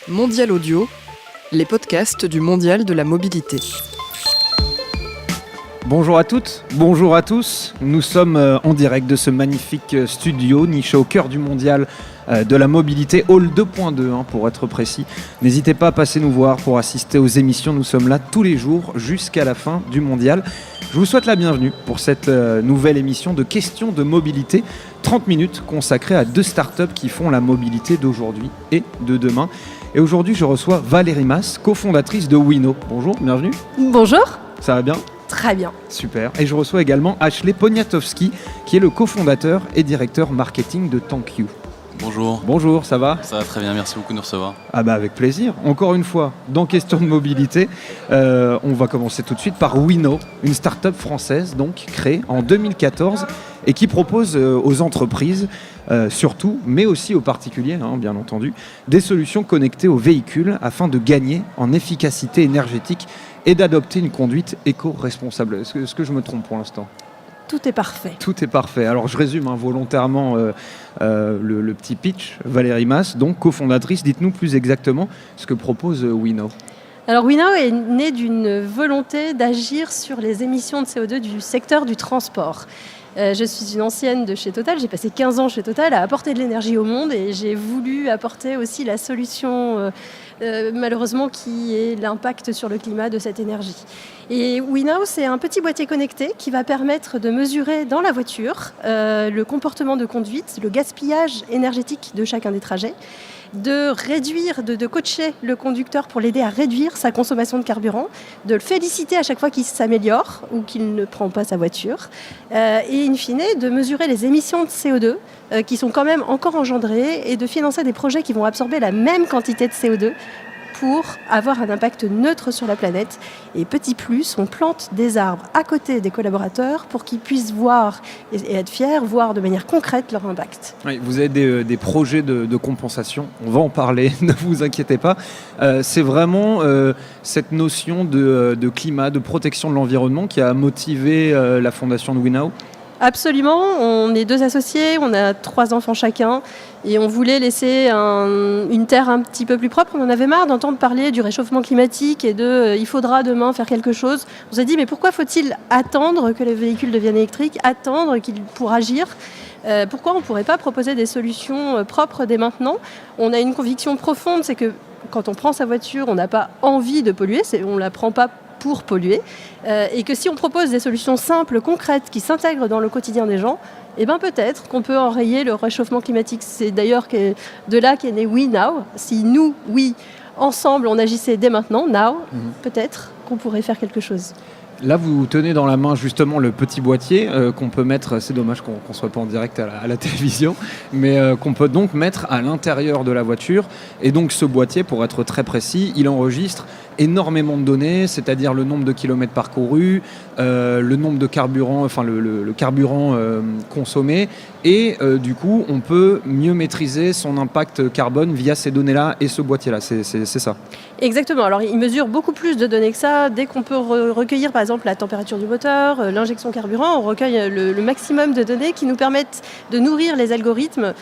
Mondial Audio, les podcasts du Mondial de la mobilité. Bonjour à toutes, bonjour à tous. Nous sommes en direct de ce magnifique studio niché au cœur du Mondial de la mobilité, Hall 2.2 pour être précis. N'hésitez pas à passer nous voir pour assister aux émissions. Nous sommes là tous les jours jusqu'à la fin du Mondial. Je vous souhaite la bienvenue pour cette nouvelle émission de questions de mobilité. 30 minutes consacrées à deux startups qui font la mobilité d'aujourd'hui et de demain. Et aujourd'hui, je reçois Valérie Mas, cofondatrice de Wino. Bonjour, bienvenue. Bonjour. Ça va bien ? Très bien. Super. Et je reçois également Ashley Poniatowski, qui est le cofondateur et directeur marketing de ThankYou. Bonjour. Bonjour, ça va ? Ça va très bien, merci beaucoup de nous recevoir. Avec plaisir. Encore une fois, dans Question de mobilité, on va commencer tout de suite par Wino, une start-up française donc créée en 2014 et qui propose aux entreprises, surtout, mais aussi aux particuliers, bien entendu, des solutions connectées aux véhicules afin de gagner en efficacité énergétique et d'adopter une conduite éco-responsable. Est-ce que je me trompe pour l'instant ? Tout est parfait. Tout est parfait. Alors je résume volontairement le petit pitch. Valérie Mas, donc cofondatrice, dites-nous plus exactement ce que propose Wino. Alors Wino est né d'une volonté d'agir sur les émissions de CO2 du secteur du transport. Je suis une ancienne de chez Total, j'ai passé 15 ans chez Total à apporter de l'énergie au monde et j'ai voulu apporter aussi la solution malheureusement qui est l'impact sur le climat de cette énergie. Et Wino, c'est un petit boîtier connecté qui va permettre de mesurer dans la voiture le comportement de conduite, le gaspillage énergétique de chacun des trajets, de réduire, de coacher le conducteur pour l'aider à réduire sa consommation de carburant, de le féliciter à chaque fois qu'il s'améliore ou qu'il ne prend pas sa voiture, et in fine de mesurer les émissions de CO2 qui sont quand même encore engendrées et de financer des projets qui vont absorber la même quantité de CO2 pour avoir un impact neutre sur la planète. Et petit plus, on plante des arbres à côté des collaborateurs pour qu'ils puissent voir et être fiers, voir de manière concrète leur impact. Oui, vous avez des projets de compensation, on va en parler, ne vous inquiétez pas. C'est vraiment cette notion de climat, de protection de l'environnement qui a motivé la fondation de Wino. Absolument, on est 2 associés, on a 3 enfants chacun et on voulait laisser une terre un petit peu plus propre. On en avait marre d'entendre parler du réchauffement climatique et il faudra demain faire quelque chose. On s'est dit mais pourquoi faut-il attendre que les véhicules deviennent électriques, attendre pour agir ? Pourquoi on ne pourrait pas proposer des solutions propres dès maintenant ? On a une conviction profonde, c'est que quand on prend sa voiture, on n'a pas envie de polluer, on ne la prend pas pour polluer, et que si on propose des solutions simples, concrètes, qui s'intègrent dans le quotidien des gens, peut-être qu'on peut enrayer le réchauffement climatique. C'est d'ailleurs de là qu'est né WeNow. Si nous, ensemble, on agissait dès maintenant, peut-être qu'on pourrait faire quelque chose. Là, vous tenez dans la main justement le petit boîtier qu'on peut mettre, c'est dommage qu'on ne soit pas en direct à la télévision, mais qu'on peut donc mettre à l'intérieur de la voiture. Et donc ce boîtier, pour être très précis, il enregistre énormément de données, c'est-à-dire le nombre de kilomètres parcourus, le nombre de carburant, le carburant consommé, et du coup, on peut mieux maîtriser son impact carbone via ces données-là et ce boîtier-là, c'est ça. Exactement. Alors, il mesure beaucoup plus de données que ça. Dès qu'on peut recueillir, par exemple, la température du moteur, l'injection carburant, on recueille le maximum de données qui nous permettent de nourrir les algorithmes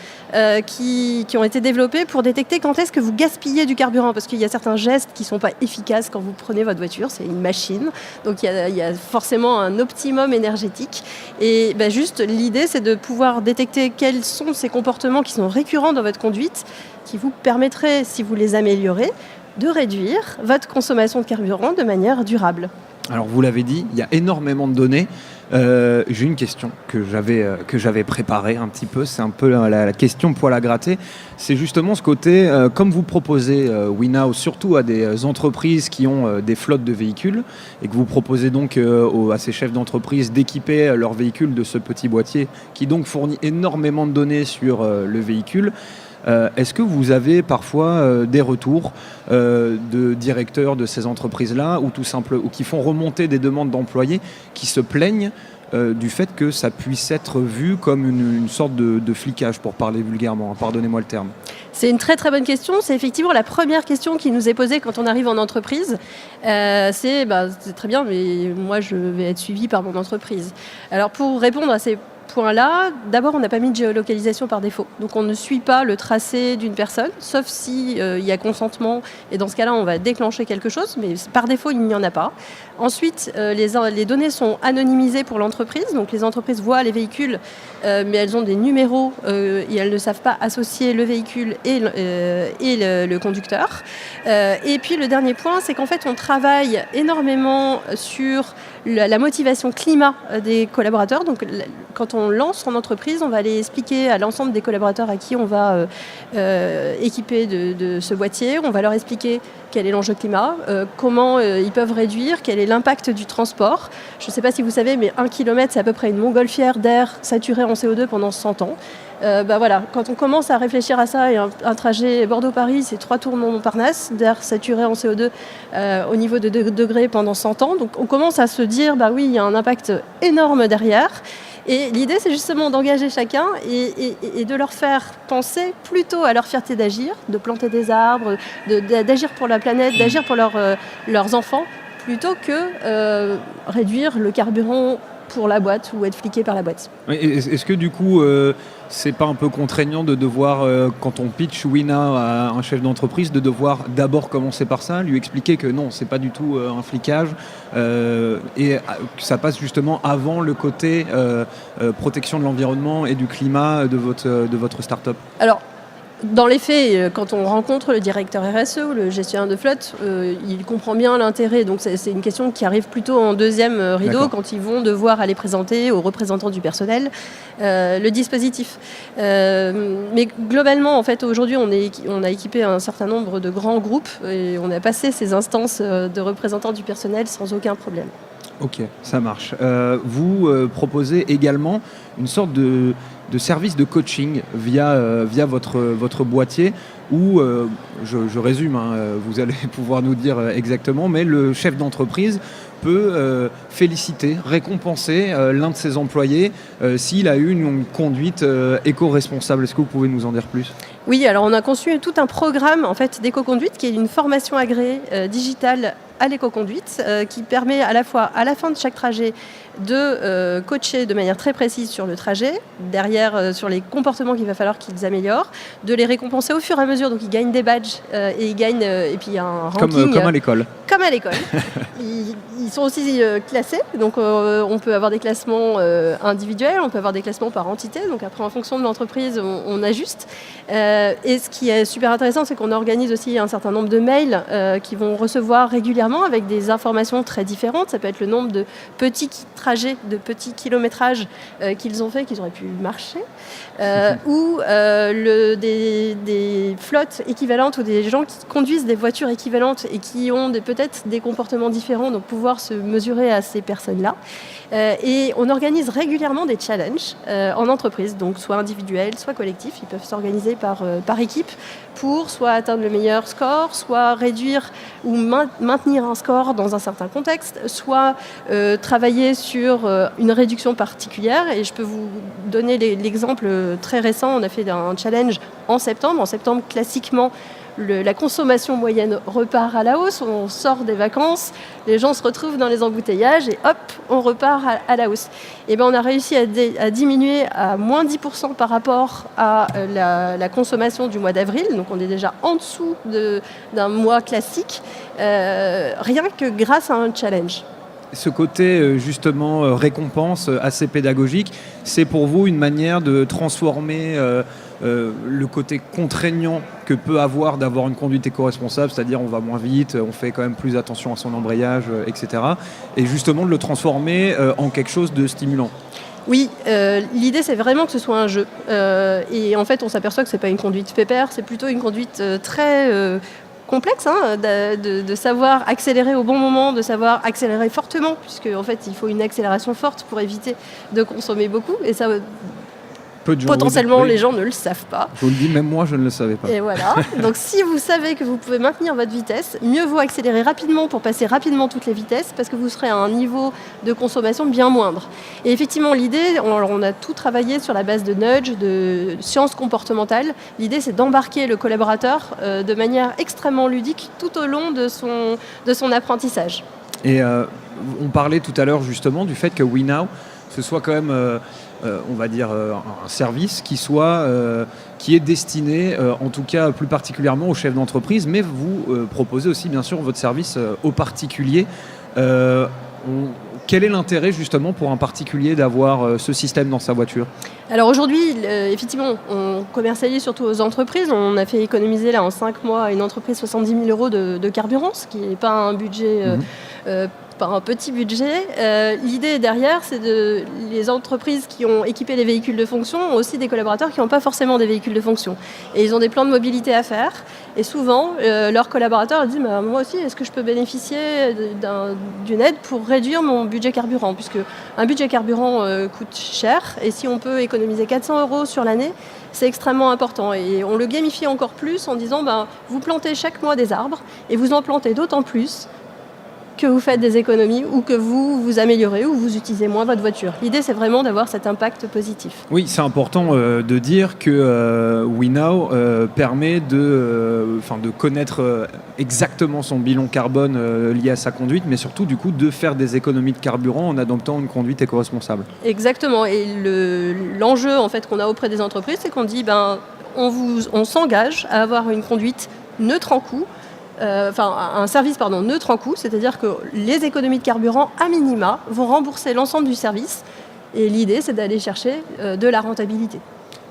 qui ont été développés pour détecter quand est-ce que vous gaspillez du carburant. Parce qu'il y a certains gestes qui ne sont pas efficaces quand vous prenez votre voiture. C'est une machine. Donc, il y a forcément un optimum énergétique. Et juste, l'idée, c'est de pouvoir détecter quels sont ces comportements qui sont récurrents dans votre conduite, qui vous permettraient, si vous les améliorez, de réduire votre consommation de carburant de manière durable. Alors vous l'avez dit, il y a énormément de données. J'ai une question que j'avais préparée un petit peu, c'est un peu la question poil à gratter. C'est justement ce côté, comme vous proposez Wino surtout à des entreprises qui ont des flottes de véhicules et que vous proposez donc à ces chefs d'entreprise d'équiper leurs véhicules de ce petit boîtier qui donc fournit énormément de données sur le véhicule. Est-ce que vous avez parfois des retours de directeurs de ces entreprises-là ou qui font remonter des demandes d'employés qui se plaignent du fait que ça puisse être vu comme une sorte de flicage, pour parler vulgairement, pardonnez-moi le terme. C'est une très très bonne question. C'est effectivement la première question qui nous est posée quand on arrive en entreprise. C'est très bien, mais moi je vais être suivi par mon entreprise. Alors pour répondre à ces point-là, d'abord, on n'a pas mis de géolocalisation par défaut. Donc, on ne suit pas le tracé d'une personne, sauf si il y a consentement. Et dans ce cas-là, on va déclencher quelque chose, mais par défaut, il n'y en a pas. Ensuite, les données sont anonymisées pour l'entreprise. Donc, les entreprises voient les véhicules, mais elles ont des numéros et elles ne savent pas associer le véhicule et le conducteur. Et puis, le dernier point, c'est qu'en fait, on travaille énormément sur la motivation climat des collaborateurs. Donc, quand on lance son entreprise, on va aller expliquer à l'ensemble des collaborateurs à qui on va équiper de ce boîtier. On va leur expliquer quel est l'enjeu climat, comment ils peuvent réduire, quel est l'impact du transport. Je ne sais pas si vous savez, mais 1 km, c'est à peu près une montgolfière d'air saturé en CO2 pendant 100 ans. Voilà, quand on commence à réfléchir à ça, et un trajet Bordeaux-Paris, c'est 3 tours Montparnasse d'air saturé en CO2 au niveau de 2 degrés pendant 100 ans. Donc on commence à se dire, oui, il y a un impact énorme derrière. Et l'idée, c'est justement d'engager chacun et de leur faire penser plutôt à leur fierté d'agir, de planter des arbres, d'agir pour la planète, d'agir pour leurs enfants, plutôt que réduire le carburant pour la boîte ou être fliqué par la boîte. Est-ce que du coup, c'est pas un peu contraignant de devoir, quand on pitch Wina à un chef d'entreprise, de devoir d'abord commencer par ça, lui expliquer que non, c'est pas du tout un flicage, et que ça passe justement avant le côté protection de l'environnement et du climat de votre start-up? Alors, dans les faits, quand on rencontre le directeur RSE ou le gestionnaire de flotte, il comprend bien l'intérêt. Donc c'est une question qui arrive plutôt en deuxième rideau. D'accord. Quand ils vont devoir aller présenter aux représentants du personnel le dispositif. Mais globalement, en fait, aujourd'hui, on a équipé un certain nombre de grands groupes et on a passé ces instances de représentants du personnel sans aucun problème. Ok, ça marche. Vous proposez également une sorte de service de coaching via votre boîtier où, je résume, vous allez pouvoir nous dire exactement, mais le chef d'entreprise peut féliciter, récompenser l'un de ses employés s'il a eu une conduite éco-responsable. Est-ce que vous pouvez nous en dire plus ? Oui, alors on a conçu tout un programme en fait, d'éco-conduite qui est une formation agréée digitale à l'éco-conduite qui permet à la fois à la fin de chaque trajet de coacher de manière très précise sur le trajet, derrière sur les comportements qu'il va falloir qu'ils améliorent, de les récompenser au fur et à mesure, donc ils gagnent des badges et ils gagnent et puis il y a un ranking. Comme à l'école. Comme à l'école. Ils sont aussi classés, donc on peut avoir des classements individuels, on peut avoir des classements par entité, donc après en fonction de l'entreprise on ajuste. Et ce qui est super intéressant, c'est qu'on organise aussi un certain nombre de mails qu'ils vont recevoir régulièrement avec des informations très différentes. Ça peut être le nombre de petits trajets, de petits kilométrages qu'ils ont fait, qu'ils auraient pu marcher, ou des flottes équivalentes ou des gens qui conduisent des voitures équivalentes et qui ont peut-être des comportements différents, donc pouvoir se mesurer à ces personnes-là. Et on organise régulièrement des challenges en entreprise, donc soit individuels, soit collectifs. Ils peuvent s'organiser par équipe pour soit atteindre le meilleur score, soit réduire ou maintenir un score dans un certain contexte, soit travailler sur une réduction particulière. Et je peux vous donner l'exemple très récent. On a fait un challenge en septembre. En septembre, classiquement, la consommation moyenne repart à la hausse, on sort des vacances, les gens se retrouvent dans les embouteillages et hop, on repart à la hausse. Et on a réussi à diminuer à moins 10% par rapport à la consommation du mois d'avril, donc on est déjà en dessous d'un mois classique, rien que grâce à un challenge. Ce côté justement récompense assez pédagogique, c'est pour vous une manière de transformer le côté contraignant que peut avoir d'avoir une conduite éco-responsable, c'est-à-dire on va moins vite, on fait quand même plus attention à son embrayage, etc. Et justement de le transformer en quelque chose de stimulant. Oui, l'idée c'est vraiment que ce soit un jeu. Et en fait on s'aperçoit que c'est pas une conduite pépère, c'est plutôt une conduite très complexe, de savoir accélérer au bon moment, de savoir accélérer fortement, puisque en fait il faut une accélération forte pour éviter de consommer beaucoup. Et ça, potentiellement, les gens ne le savent pas. Je vous le dis, même moi, je ne le savais pas. Et voilà. Donc, si vous savez que vous pouvez maintenir votre vitesse, mieux vaut accélérer rapidement pour passer rapidement toutes les vitesses, parce que vous serez à un niveau de consommation bien moindre. Et effectivement, l'idée, on a tout travaillé sur la base de nudge, de sciences comportementales. L'idée, c'est d'embarquer le collaborateur de manière extrêmement ludique tout au long de son apprentissage. Et on parlait tout à l'heure justement du fait que WeNow ce soit quand même, on va dire, un service qui est destiné, en tout cas plus particulièrement aux chefs d'entreprise, mais vous proposez aussi bien sûr votre service aux particuliers. Quel est l'intérêt justement pour un particulier d'avoir ce système dans sa voiture ? Alors aujourd'hui, effectivement, on commercialise surtout aux entreprises. On a fait économiser là en 5 mois à une entreprise 70 000 euros de carburant, ce qui n'est pas un budget, pas un petit budget. L'idée derrière, c'est les entreprises qui ont équipé les véhicules de fonction ont aussi des collaborateurs qui n'ont pas forcément des véhicules de fonction. Et ils ont des plans de mobilité à faire. Et souvent, leurs collaborateurs disent moi aussi, est-ce que je peux bénéficier d'une aide pour réduire mon budget carburant ? Puisque un budget carburant coûte cher. Et si on peut économiser 400 euros sur l'année, c'est extrêmement important. Et on le gamifie encore plus en disant vous plantez chaque mois des arbres et vous en plantez d'autant plus que vous faites des économies ou que vous vous améliorez ou vous utilisez moins votre voiture. L'idée, c'est vraiment d'avoir cet impact positif. Oui, c'est important de dire que WeNow permet de connaître exactement son bilan carbone lié à sa conduite, mais surtout du coup de faire des économies de carburant en adoptant une conduite éco-responsable. Exactement. Et l'enjeu en fait qu'on a auprès des entreprises, c'est qu'on dit on s'engage à avoir une conduite neutre en coût. Un service neutre en coût, c'est-à-dire que les économies de carburant à minima vont rembourser l'ensemble du service et l'idée c'est d'aller chercher de la rentabilité.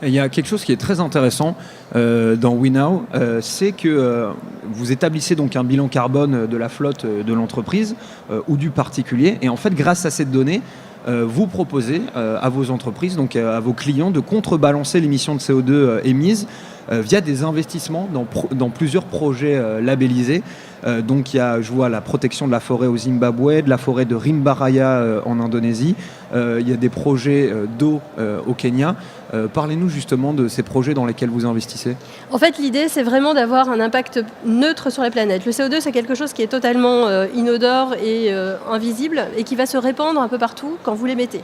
Et il y a quelque chose qui est très intéressant dans WeNow, c'est que vous établissez donc un bilan carbone de la flotte de l'entreprise ou du particulier et en fait grâce à cette donnée vous proposez à vos entreprises, donc à vos clients de contrebalancer l'émission de CO2 émise via des investissements dans plusieurs projets labellisés. Donc il y a, je vois, la protection de la forêt au Zimbabwe, de la forêt de Rimbaraya en Indonésie. Il y a des projets d'eau au Kenya. Parlez-nous justement de ces projets dans lesquels vous investissez. En fait, l'idée, c'est vraiment d'avoir un impact neutre sur la planète. Le CO2, c'est quelque chose qui est totalement inodore et invisible et qui va se répandre un peu partout quand vous l'émettez.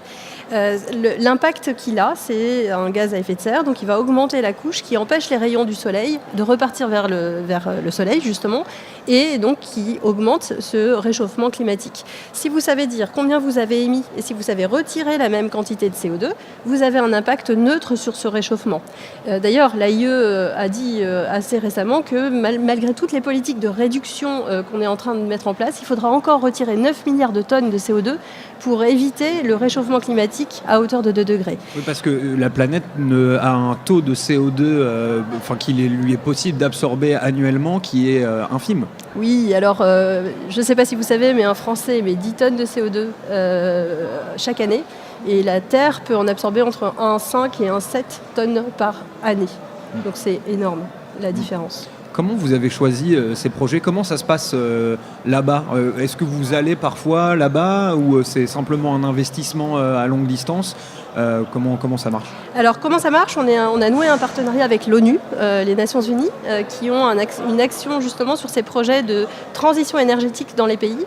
L'impact qu'il a, c'est un gaz à effet de serre, donc il va augmenter la couche qui empêche les rayons du soleil de repartir vers le soleil, justement, et donc qui augmente ce réchauffement climatique. Si vous savez dire combien vous avez émis et si vous savez retirer la même quantité de CO2, vous avez un impact neutre sur ce réchauffement. D'ailleurs, l'AIE a dit assez récemment que malgré toutes les politiques de réduction qu'on est en train de mettre en place, il faudra encore retirer 9 milliards de tonnes de CO2 pour éviter le réchauffement climatique à hauteur de 2 degrés. Oui, parce que la planète a un taux de CO2 qu'il lui est possible d'absorber annuellement qui est infime. Oui, alors je ne sais pas si vous savez, mais un Français émet 10 tonnes de CO2 chaque année et la Terre peut en absorber entre 1,5 et 1,7 tonnes par année. Donc c'est énorme la différence. Comment vous avez choisi ces projets ? Comment ça se passe là-bas ? Est-ce que vous allez parfois là-bas ou c'est simplement un investissement à longue distance ? Comment ça marche ? Alors comment ça marche ? On a noué un partenariat avec l'ONU, les Nations Unies, qui ont une action justement sur ces projets de transition énergétique dans les pays.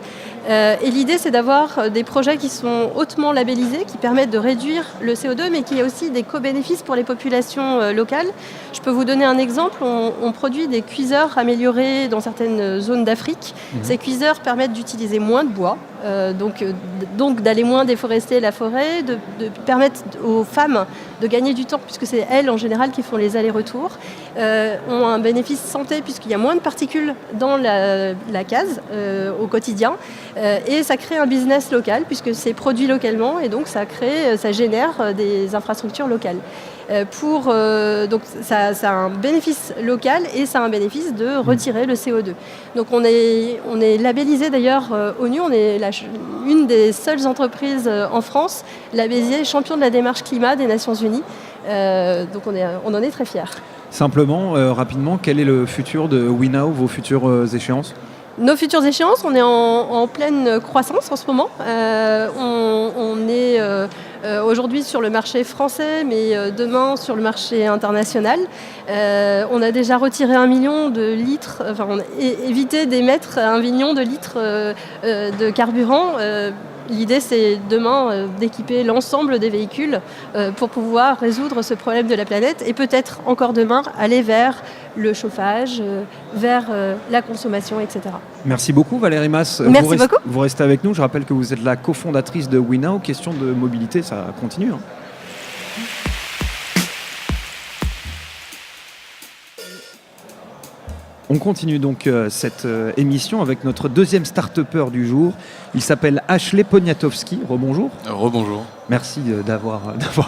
Et l'idée, c'est d'avoir des projets qui sont hautement labellisés, qui permettent de réduire le CO2, mais qui a aussi des co-bénéfices pour les populations locales. Je peux vous donner un exemple. On produit des cuiseurs améliorés dans certaines zones d'Afrique. Ces cuiseurs permettent d'utiliser moins de bois, donc d'aller moins déforester la forêt, de permettre aux femmes de gagner du temps, puisque c'est elles en général qui font les allers-retours, ont un bénéfice santé puisqu'il y a moins de particules dans la case au quotidien, et ça crée un business local puisque c'est produit localement et donc ça génère des infrastructures locales. Donc ça a un bénéfice local et ça a un bénéfice de retirer le CO2. Donc on est labellisé d'ailleurs ONU, on est une des seules entreprises en France labellisée champion de la démarche climat des Nations Unies. Donc on en est très fiers. Simplement, rapidement, quel est le futur de WeNow, vos futures échéances ? Nos futures échéances, on est en pleine croissance en ce moment. On est aujourd'hui sur le marché français, mais demain sur le marché international. On a déjà retiré 1 million de litres, on a évité d'émettre 1 million de litres de carburant L'idée, c'est demain d'équiper l'ensemble des véhicules pour pouvoir résoudre ce problème de la planète et peut-être encore demain aller vers le chauffage, vers la consommation, etc. Merci beaucoup Valérie Mas. Merci beaucoup. Vous restez avec nous. Je rappelle que vous êtes la cofondatrice de WeNow. Question de mobilité, ça continue. On continue donc cette émission avec notre deuxième start-upper du jour. Il s'appelle Ashley Poniatowski. Rebonjour. Rebonjour. Merci d'avoir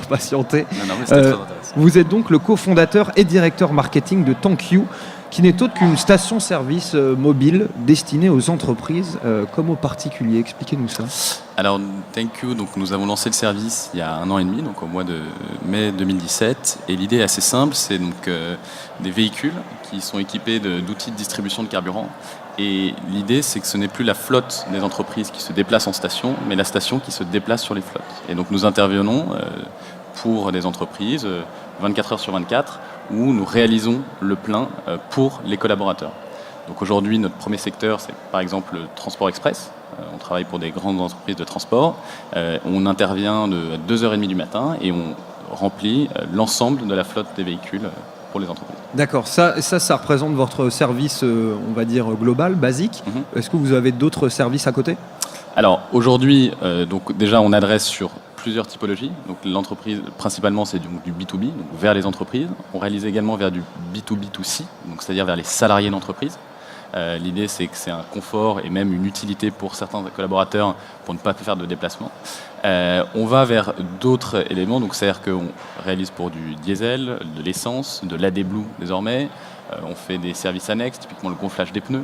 patienté. Non, mais c'était très intéressant. Vous êtes donc le cofondateur et directeur marketing de ThankYou, qui n'est autre qu'une station-service mobile destinée aux entreprises comme aux particuliers. Expliquez-nous ça. Alors, ThankYou, donc nous avons lancé le service il y a 1 an et demi, donc au mois de mai 2017. Et l'idée est assez simple, c'est donc des véhicules qui sont équipés d'outils de distribution de carburant. Et l'idée, c'est que ce n'est plus la flotte des entreprises qui se déplace en station, mais la station qui se déplace sur les flottes. Et donc nous intervenons pour des entreprises 24 heures sur 24, où nous réalisons le plein pour les collaborateurs. Donc aujourd'hui, notre premier secteur, c'est par exemple le transport express. On travaille pour des grandes entreprises de transport. On intervient de 2h30 du matin et on remplit l'ensemble de la flotte des véhicules pour les entreprises. D'accord, ça représente votre service, on va dire, global, basique. Est-ce que vous avez d'autres services à côté ? Alors aujourd'hui, donc déjà on adresse sur plusieurs typologies. Donc l'entreprise, principalement, c'est du B2B, donc vers les entreprises. On réalise également vers du B2B2C, donc c'est-à-dire vers les salariés d'entreprise. L'idée, c'est que c'est un confort et même une utilité pour certains collaborateurs pour ne pas faire de déplacement. On va vers d'autres éléments, donc c'est-à-dire qu'on réalise pour du diesel, de l'essence, de l'AdBlue désormais. On fait des services annexes, typiquement le gonflage des pneus.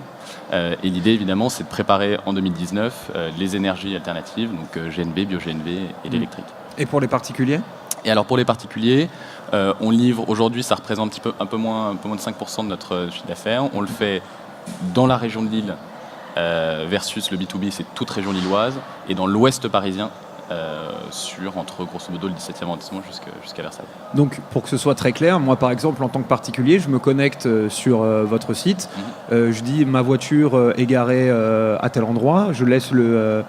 Et l'idée, évidemment, c'est de préparer en 2019 les énergies alternatives, donc GNV, bio-GNV et l'électrique. Et pour les particuliers ? Et alors pour les particuliers, on livre aujourd'hui, ça représente un peu moins de 5% de notre chiffre d'affaires. On le fait dans la région de Lille versus le B2B, c'est toute région lilloise, et dans l'ouest parisien, sur entre grosso modo le 17e arrondissement jusqu'à Versailles. Donc pour que ce soit très clair, moi par exemple en tant que particulier, je me connecte sur votre site, je dis ma voiture est garée à tel endroit, je laisse le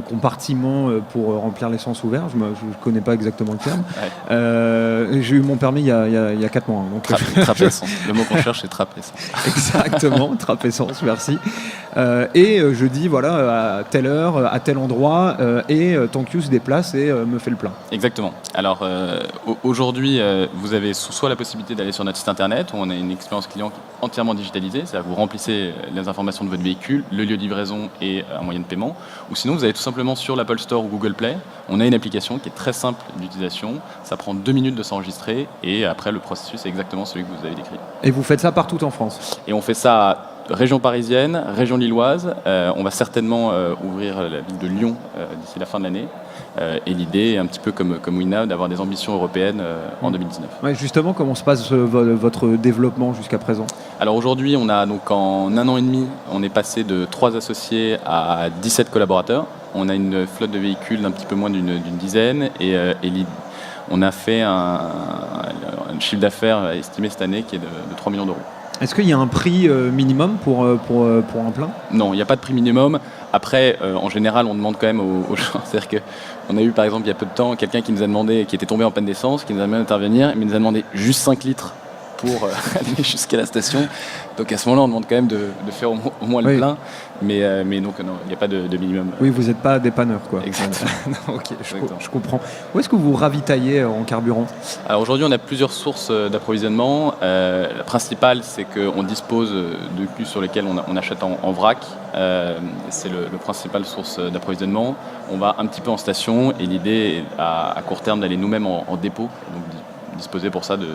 compartiment pour remplir l'essence ouvert, je ne connais pas exactement le terme. Ouais. J'ai eu mon permis il y a 4 mois. Donc trappe essence. Le mot qu'on cherche, c'est trappe essence. Exactement, trappe essence, merci. Et je dis voilà, à telle heure, à tel endroit, et ThankYou se déplace et me fait le plein. Exactement. Alors aujourd'hui, vous avez soit la possibilité d'aller sur notre site internet, où on a une expérience client entièrement digitalisée, c'est-à-dire que vous remplissez les informations de votre véhicule, le lieu de livraison et un moyen de paiement. Ou sinon, vous allez tout simplement sur l'Apple Store ou Google Play. On a une application qui est très simple d'utilisation. Ça prend 2 minutes de s'enregistrer et après, le processus est exactement celui que vous avez décrit. Et vous faites ça partout en France ? Et on fait ça région parisienne, région lilloise. On va certainement ouvrir la ville de Lyon d'ici la fin de l'année. Et l'idée est un petit peu comme WeNow d'avoir des ambitions européennes en 2019. Ouais, justement, comment se passe votre développement jusqu'à présent ? Alors aujourd'hui, on a donc en 1 an et demi, on est passé de 3 associés à 17 collaborateurs. On a une flotte de véhicules d'un petit peu moins d'une dizaine et on a fait un chiffre d'affaires estimé cette année qui est de 3 millions d'euros. Est-ce qu'il y a un prix minimum pour un plein ? Non, il n'y a pas de prix minimum. Après, en général, on demande quand même aux gens. C'est-à-dire qu'on a eu, par exemple, il y a peu de temps, quelqu'un qui nous a demandé, qui était tombé en panne d'essence, qui nous a demandé d'intervenir, mais il nous a demandé juste 5 litres pour aller jusqu'à la station. Donc à ce moment-là, on demande quand même de faire au moins le plein. Mais donc, non, il n'y a pas de minimum. Oui, vous n'êtes pas dépanneur, quoi. Exactement. Non, ok, je comprends. Où est-ce que vous ravitaillez en carburant ? Alors aujourd'hui, on a plusieurs sources d'approvisionnement. La principale, c'est qu'on dispose de culs sur lesquels on achète en vrac. C'est le principal source d'approvisionnement. On va un petit peu en station et l'idée est à court terme d'aller nous-mêmes en dépôt, donc disposer pour ça de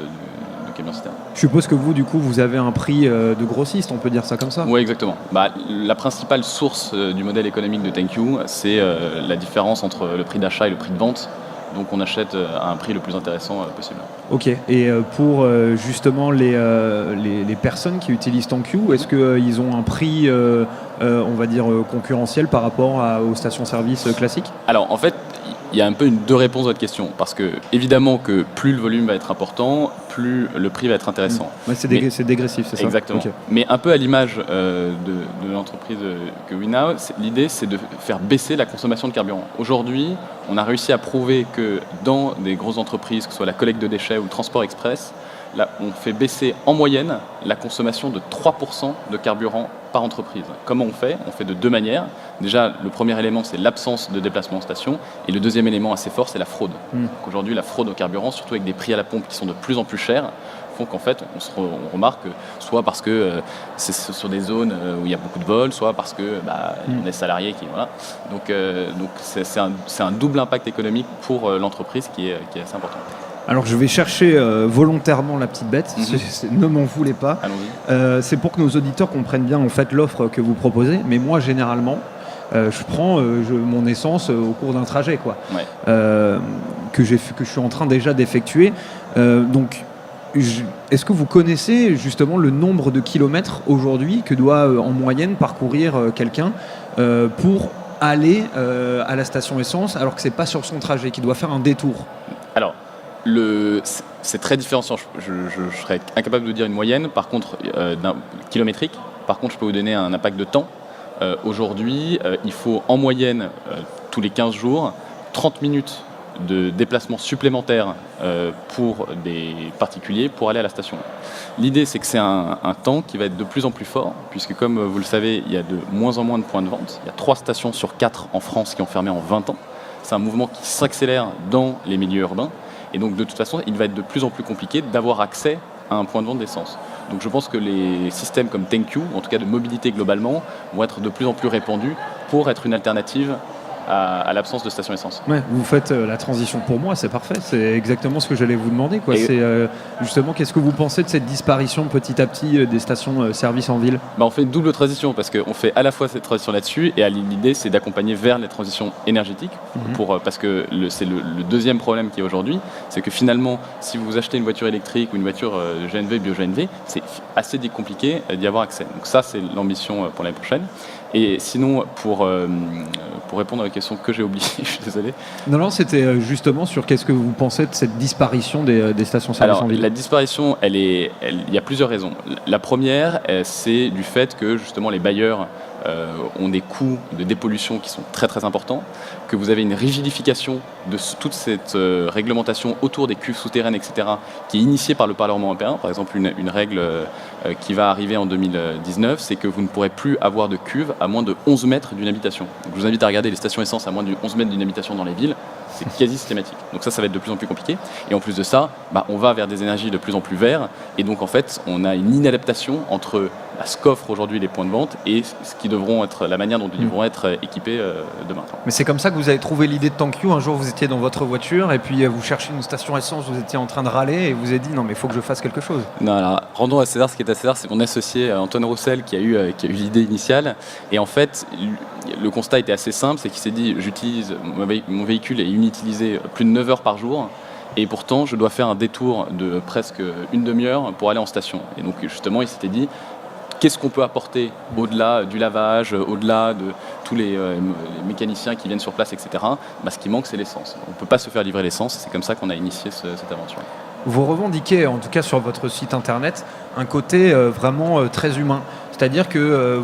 camions citernes. Je suppose que vous, du coup, vous avez un prix de grossiste, on peut dire ça comme ça ? Oui, exactement. La principale source du modèle économique de ThankYou, c'est la différence entre le prix d'achat et le prix de vente. Donc on achète à un prix le plus intéressant possible. Ok. Et pour justement les personnes qui utilisent ThankYou, est-ce qu'ils ont un prix, on va dire, concurrentiel par rapport aux stations-service classiques ? Alors en fait, Il y a un peu deux réponses à votre question, parce que évidemment que plus le volume va être important, plus le prix va être intéressant. Ouais, c'est dégressif, c'est ça? Exactement. Okay. Mais un peu à l'image de l'entreprise que WeNow, l'idée c'est de faire baisser la consommation de carburant. Aujourd'hui, on a réussi à prouver que dans des grosses entreprises, que ce soit la collecte de déchets ou le transport express, là, on fait baisser en moyenne la consommation de 3% de carburant par entreprise. Comment on fait? On fait de deux manières. Déjà, le premier élément, c'est l'absence de déplacement en station. Et le deuxième élément assez fort, c'est la fraude. Donc aujourd'hui, la fraude au carburant, surtout avec des prix à la pompe qui sont de plus en plus chers, font qu'en fait, on remarque que soit parce que c'est sur des zones où il y a beaucoup de vols, soit parce que on a des salariés qui... Voilà. Donc c'est un double impact économique pour l'entreprise qui est assez important. Alors je vais chercher volontairement la petite bête, ne m'en voulez pas. C'est pour que nos auditeurs comprennent bien en fait l'offre que vous proposez, mais moi généralement je prends mon essence au cours d'un trajet quoi, que je suis en train déjà d'effectuer. Donc est-ce que vous connaissez justement le nombre de kilomètres aujourd'hui que doit en moyenne parcourir quelqu'un pour aller à la station essence alors que c'est pas sur son trajet, qu'il doit faire un détour? Alors c'est très différenciant. Je serais incapable de dire une moyenne, par contre, kilométrique. Par contre, je peux vous donner un impact de temps. Aujourd'hui, il faut en moyenne, tous les 15 jours, 30 minutes de déplacement supplémentaire pour des particuliers pour aller à la station. L'idée, c'est que c'est un temps qui va être de plus en plus fort, puisque comme vous le savez, il y a de moins en moins de points de vente. Il y a 3 stations sur 4 en France qui ont fermé en 20 ans. C'est un mouvement qui s'accélère dans les milieux urbains. Et donc, de toute façon, il va être de plus en plus compliqué d'avoir accès à un point de vente d'essence. Donc, je pense que les systèmes comme ThankYou, en tout cas de mobilité globalement, vont être de plus en plus répandus pour être une alternative à l'absence de station essence. Ouais, vous faites la transition pour moi, c'est parfait. C'est exactement ce que j'allais vous demander, quoi. C'est justement, qu'est-ce que vous pensez de cette disparition petit à petit des stations service en ville? On fait une double transition parce qu'on fait à la fois cette transition là-dessus et l'idée c'est d'accompagner vers les transitions énergétiques parce que c'est le deuxième problème qu'il y a aujourd'hui, c'est que finalement si vous achetez une voiture électrique ou une voiture GNV, bio-GNV, c'est assez compliqué d'y avoir accès. Donc ça c'est l'ambition pour l'année prochaine. Et sinon, pour répondre à la question que j'ai oubliée, je suis désolé. Non, c'était justement sur qu'est-ce que vous pensez de cette disparition des stations-service en ville. La disparition, il y a plusieurs raisons. La première, c'est du fait que justement les bailleurs ont des coûts de dépollution qui sont très très importants, que vous avez une rigidification de toute cette réglementation autour des cuves souterraines, etc., qui est initiée par le Parlement européen. Par exemple, une règle qui va arriver en 2019, c'est que vous ne pourrez plus avoir de cuve à moins de 11 mètres d'une habitation. Donc, je vous invite à regarder les stations essence à moins de 11 mètres d'une habitation dans les villes. C'est quasi systématique. Donc ça va être de plus en plus compliqué. Et en plus de ça, on va vers des énergies de plus en plus vertes. Et donc en fait, on a une inadaptation entre ce qu'offrent aujourd'hui les points de vente et ce qui devront être la manière dont ils devront être équipés demain. Mais c'est comme ça que vous avez trouvé l'idée de ThankYou. Un jour, vous étiez dans votre voiture et puis vous cherchiez une station essence, vous étiez en train de râler et vous avez dit non mais il faut que je fasse quelque chose. Non, alors rendons à César ce qui est à César. C'est mon associé Antoine Roussel qui a eu l'idée initiale. Et en fait, le constat était assez simple, c'est qu'il s'est dit j'utilise mon véhicule est inutilisé plus de 9 heures par jour. Et pourtant, je dois faire un détour de presque une demi-heure pour aller en station. Et donc, justement, il s'était dit, qu'est-ce qu'on peut apporter au-delà du lavage, au-delà de tous les mécaniciens qui viennent sur place, etc. Ce qui manque, c'est l'essence. On ne peut pas se faire livrer l'essence. C'est comme ça qu'on a initié cette aventure. Vous revendiquez, en tout cas sur votre site internet, un côté vraiment très humain. C'est-à-dire que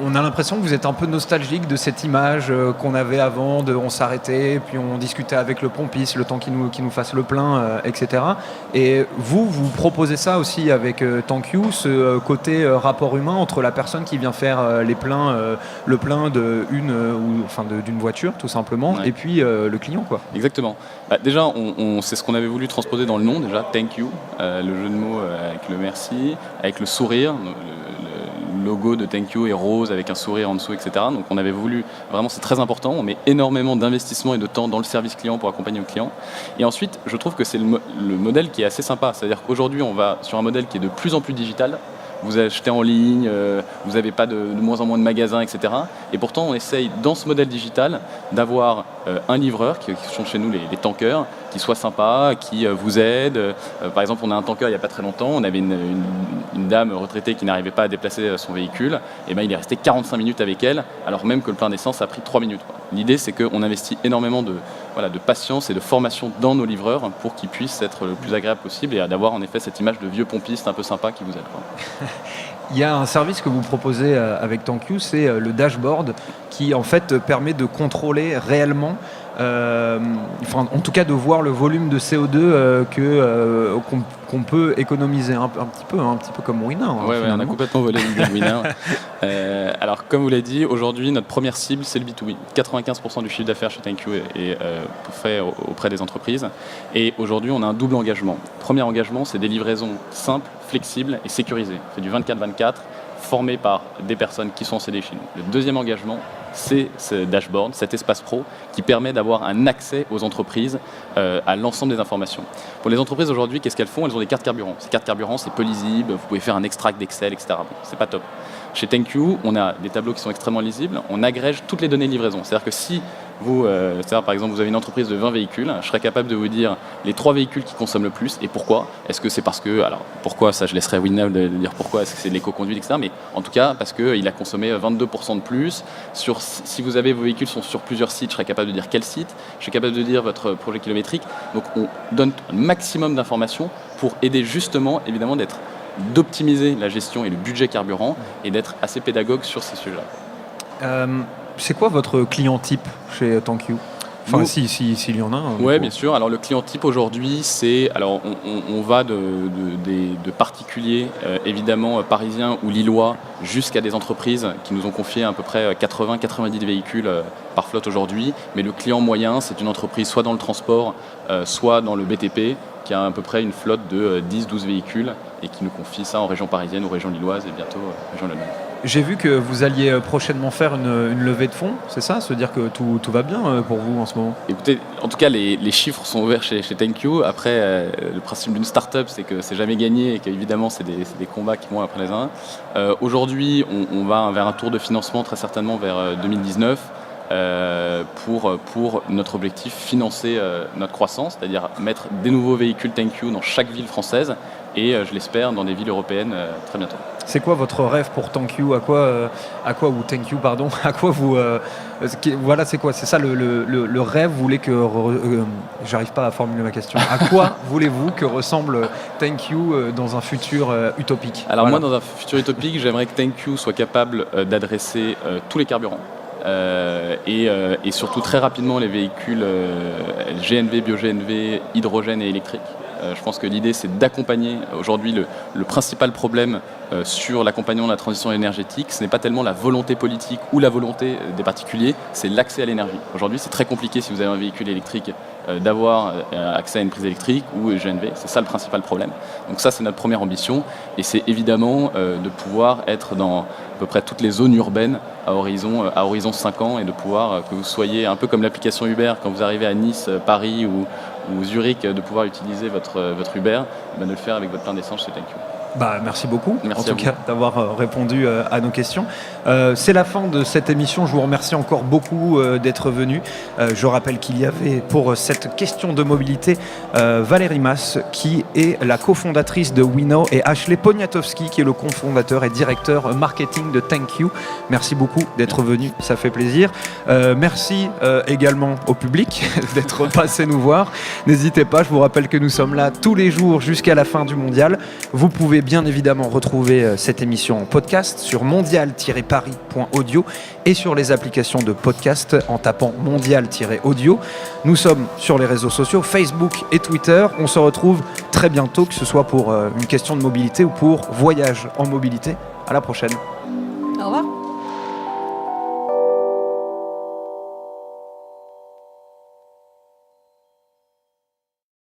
on a l'impression que vous êtes un peu nostalgique de cette image qu'on avait avant, on s'arrêtait, puis on discutait avec le pompiste, le temps qu'il nous fasse le plein, etc. Et vous proposez ça aussi avec ThankYou, ce côté rapport humain entre la personne qui vient faire le plein d'une voiture, tout simplement, ouais. Et puis le client, quoi. Exactement. Déjà, c'est ce qu'on avait voulu transposer dans le nom, déjà, ThankYou, le jeu de mots avec le merci, avec le sourire, le logo de ThankYou est rose avec un sourire en dessous, etc. Donc on avait voulu, vraiment c'est très important, on met énormément d'investissement et de temps dans le service client pour accompagner le client. Et ensuite, je trouve que c'est le modèle qui est assez sympa, c'est-à-dire qu'aujourd'hui on va sur un modèle qui est de plus en plus digital. Vous achetez en ligne, vous n'avez pas de moins en moins de magasins, etc. Et pourtant, on essaye, dans ce modèle digital, d'avoir un livreur, qui sont chez nous les tankers, qui soit sympa, qui vous aide. Par exemple, on a un tanker il n'y a pas très longtemps, on avait une une dame retraitée qui n'arrivait pas à déplacer son véhicule, et il est resté 45 minutes avec elle, alors même que le plein d'essence a pris 3 minutes. L'idée, c'est qu'on investit énormément de patience et de formation dans nos livreurs pour qu'ils puissent être le plus agréable possible et d'avoir en effet cette image de vieux pompiste un peu sympa qui vous aide. Il y a un service que vous proposez avec ThankYou, c'est le dashboard qui en fait permet de contrôler réellement, en tout cas de voir le volume de CO2 qu'on peut économiser un petit peu comme Winner. Oui, on a complètement volé l'idée de Winner. Alors comme vous l'avez dit, aujourd'hui notre première cible c'est le B2B. 95% du chiffre d'affaires chez ThankYou est fait auprès des entreprises. Et aujourd'hui on a un double engagement. Premier engagement, c'est des livraisons simples, flexibles et sécurisées. C'est du 24/24, formé par des personnes qui sont en CD chez nous. Le deuxième engagement, c'est ce dashboard, cet espace pro qui permet d'avoir un accès aux entreprises à l'ensemble des informations. Pour les entreprises aujourd'hui, qu'est-ce qu'elles font ? Elles ont des cartes carburant. Ces cartes carburant, c'est peu lisible, vous pouvez faire un extract d'Excel, etc. Bon, c'est pas top. Chez ThankYou, on a des tableaux qui sont extrêmement lisibles, on agrège toutes les données de livraison. C'est-à-dire que si vous, par exemple, vous avez une entreprise de 20 véhicules, je serais capable de vous dire les 3 véhicules qui consomment le plus et pourquoi. Est-ce que c'est parce que, alors pourquoi, ça je laisserai Winnow de dire pourquoi, est-ce que c'est de l'éco-conduite, etc. Mais en tout cas, parce qu'il a consommé 22% de plus. Si vous avez vos véhicules sont sur plusieurs sites, je serais capable de dire quel site, je suis capable de dire votre projet kilométrique. Donc on donne un maximum d'informations pour aider justement, évidemment, d'optimiser la gestion et le budget carburant et d'être assez pédagogue sur ces sujets-là. C'est quoi votre client type chez ThankYou ? Enfin, s'il y en a. Oui, bien sûr. Alors, le client type aujourd'hui, c'est. Alors, on va de particuliers, évidemment, parisiens ou lillois, jusqu'à des entreprises qui nous ont confié à peu près 80-90 véhicules par flotte aujourd'hui. Mais le client moyen, c'est une entreprise soit dans le transport, soit dans le BTP, qui a à peu près une flotte de 10-12 véhicules et qui nous confie ça en région parisienne ou région lilloise et bientôt région Londres. J'ai vu que vous alliez prochainement faire une levée de fonds, c'est ça ? Se dire que tout va bien pour vous en ce moment ? Écoutez, en tout cas, les chiffres sont ouverts chez ThankYou. Après, le principe d'une start-up, c'est que c'est jamais gagné et qu'évidemment, c'est des combats qui vont après les uns. Aujourd'hui, on va vers un tour de financement très certainement vers 2019 pour notre objectif, financer notre croissance, c'est-à-dire mettre des nouveaux véhicules ThankYou dans chaque ville française et, je l'espère, dans des villes européennes très bientôt. C'est quoi votre rêve pour ThankYou ? À quoi vous voilà, c'est quoi ? C'est ça le rêve. Vous voulez que j'arrive pas à formuler ma question. À quoi voulez-vous que ressemble ThankYou dans un futur utopique ? Alors moi, dans un futur utopique, j'aimerais que ThankYou soit capable d'adresser tous les carburants. Et surtout très rapidement les véhicules GNV, bio-GNV, hydrogène et électrique. Je pense que l'idée, c'est d'accompagner. Aujourd'hui, le principal problème sur l'accompagnement de la transition énergétique, ce n'est pas tellement la volonté politique ou la volonté des particuliers, c'est l'accès à l'énergie. Aujourd'hui, c'est très compliqué si vous avez un véhicule électrique d'avoir accès à une prise électrique ou GNV. C'est ça le principal problème. Donc ça, c'est notre première ambition. Et c'est évidemment de pouvoir être dans à peu près toutes les zones urbaines à horizon 5 ans et de pouvoir que vous soyez un peu comme l'application Uber quand vous arrivez à Nice, Paris ou Zurich, de pouvoir utiliser votre Uber, de le faire avec votre plein d'essence chez ThankYou. Merci beaucoup, merci en tout cas, d'avoir répondu à nos questions. C'est la fin de cette émission. Je vous remercie encore beaucoup d'être venu. Je rappelle qu'il y avait pour cette question de mobilité Valérie Mas, qui est la cofondatrice de Winnow, et Ashley Poniatowski, qui est le cofondateur et directeur marketing de ThankYou. Merci beaucoup d'être venu, ça fait plaisir. Merci également au public d'être passé nous voir. N'hésitez pas, je vous rappelle que nous sommes là tous les jours jusqu'à la fin du mondial. Vous pouvez bien évidemment retrouver cette émission en podcast sur mondial-paris.audio et sur les applications de podcast en tapant mondial-audio. Nous sommes sur les réseaux sociaux, Facebook et Twitter. On se retrouve très bientôt, que ce soit pour une question de mobilité ou pour voyage en mobilité. À la prochaine. Au revoir.